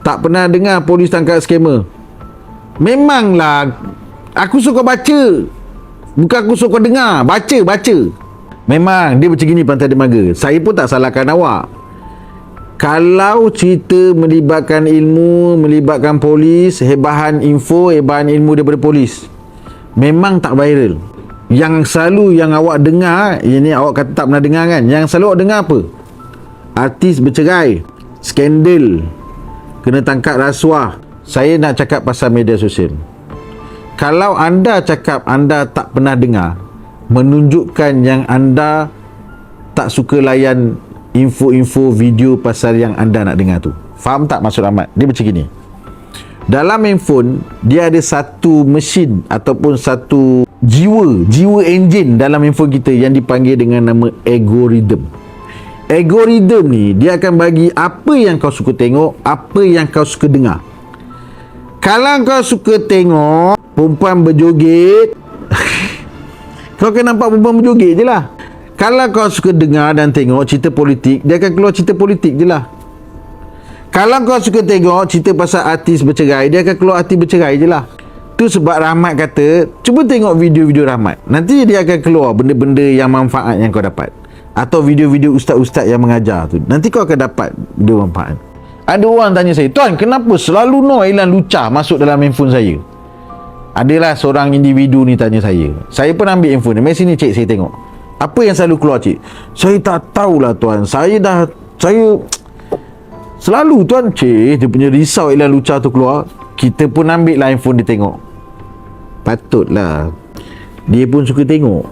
Tak pernah dengar polis tangkap skamer. Memanglah aku suka baca, bukan aku suka dengar. Baca. Memang dia macam gini Pantai Dermaga. Saya pun tak salahkan awak. Kalau cerita melibatkan ilmu, melibatkan polis, hebahan ilmu daripada polis, memang tak viral. Yang selalu yang awak dengar, ini awak kata tak pernah dengar kan, yang selalu awak dengar apa? Artis bercerai, skandal, kena tangkap rasuah. Saya nak cakap pasal media sosial. Kalau anda cakap anda tak pernah dengar, menunjukkan yang anda tak suka layan info-info video pasal yang anda nak dengar tu. Faham tak maksud Ahmad? Dia macam gini. Dalam handphone, dia ada satu mesin ataupun satu jiwa enjin dalam handphone kita yang dipanggil dengan nama algorithm. Algorithm ni, dia akan bagi apa yang kau suka tengok, apa yang kau suka dengar. Kalau kau suka tengok perempuan berjoget, kau akan nampak perempuan berjoget je lah. Kalau kau suka dengar dan tengok cerita politik, dia akan keluar cerita politik je lah. Kalau kau suka tengok cerita pasal artis bercerai, dia akan keluar artis bercerai je lah. Tu sebab Rahmat kata, cuba tengok video-video Rahmat. Nanti dia akan keluar benda-benda yang manfaat yang kau dapat. Atau video-video ustaz-ustaz yang mengajar tu. Nanti kau akan dapat video manfaat. Ada orang tanya saya, Tuan, kenapa selalu Iklan Lucah masuk dalam handphone saya? Adalah seorang individu ni tanya saya. Saya pun ambil handphone dia. Mari sini cik, saya tengok. Apa yang selalu keluar cik? Saya tak tahulah tuan. Saya selalu tuan cik, dia punya risau Iklan Lucah tu keluar. Kita pun ambil lah handphone dia tengok. Patutlah dia pun suka tengok.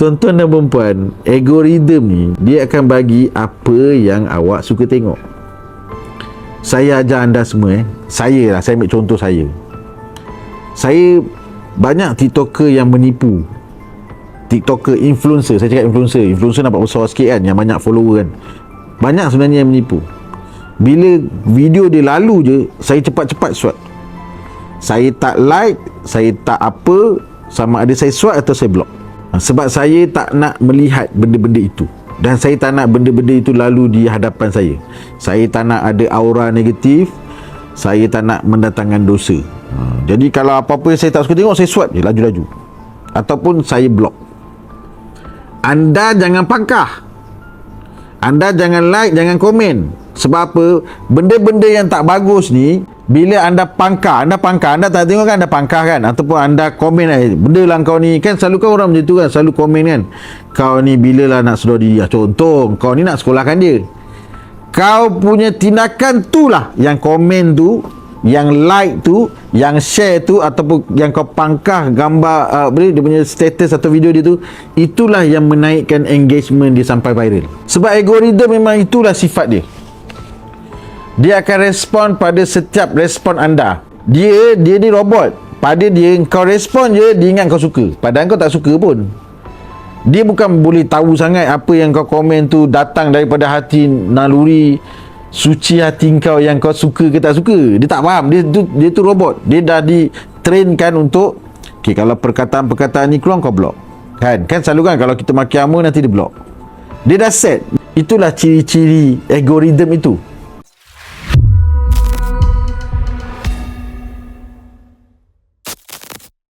Tuan-tuan dan perempuan, algorithm ni dia akan bagi apa yang awak suka tengok. Saya ajar anda semua saya ambil contoh saya. Saya banyak TikToker yang menipu. TikToker, influencer, saya cakap influencer nampak besar sikit kan, yang banyak follower kan. Banyak sebenarnya yang menipu. Bila video dia lalu je, saya cepat-cepat swipe. Saya tak like, saya tak apa, sama ada saya swipe atau saya block. Sebab saya tak nak melihat benda-benda itu. Dan saya tak nak benda-benda itu lalu di hadapan saya. Saya tak nak ada aura negatif. Saya tak nak mendatangkan dosa. Jadi kalau apa-apa yang saya tak suka tengok, saya swipe je laju-laju. Ataupun saya block. Anda jangan pangkah. Anda jangan like, jangan komen. Sebab apa? Benda-benda yang tak bagus ni, bila anda pangkah, anda tak tengok kan, anda pangkah kan, ataupun anda komen benda lah kau ni, kan selalu kan orang macam tu kan, selalu komen kan, kau ni bila lah nak sedar diri. Contoh, kau ni nak sekolahkan dia. Kau punya tindakan tu lah, yang komen tu, yang like tu, yang share tu, ataupun yang kau pangkah gambar dia punya status atau video dia tu, itulah yang menaikkan engagement dia sampai viral. Sebab algoritma memang itulah sifat dia. Dia akan respon pada setiap respon anda. Dia ni robot. Pada dia, kau respon je, dia ingat kau suka, padahal kau tak suka pun. Dia bukan boleh tahu sangat apa yang kau komen tu datang daripada hati naluri suci hati kau yang kau suka ke tak suka. Dia tak faham. Dia tu robot. Dia dah di-trainkan untuk kalau perkataan-perkataan ni keluar, kau block. Kan selalu kan kalau kita maki hama, nanti dia block. Dia dah set. Itulah ciri-ciri algoritma itu.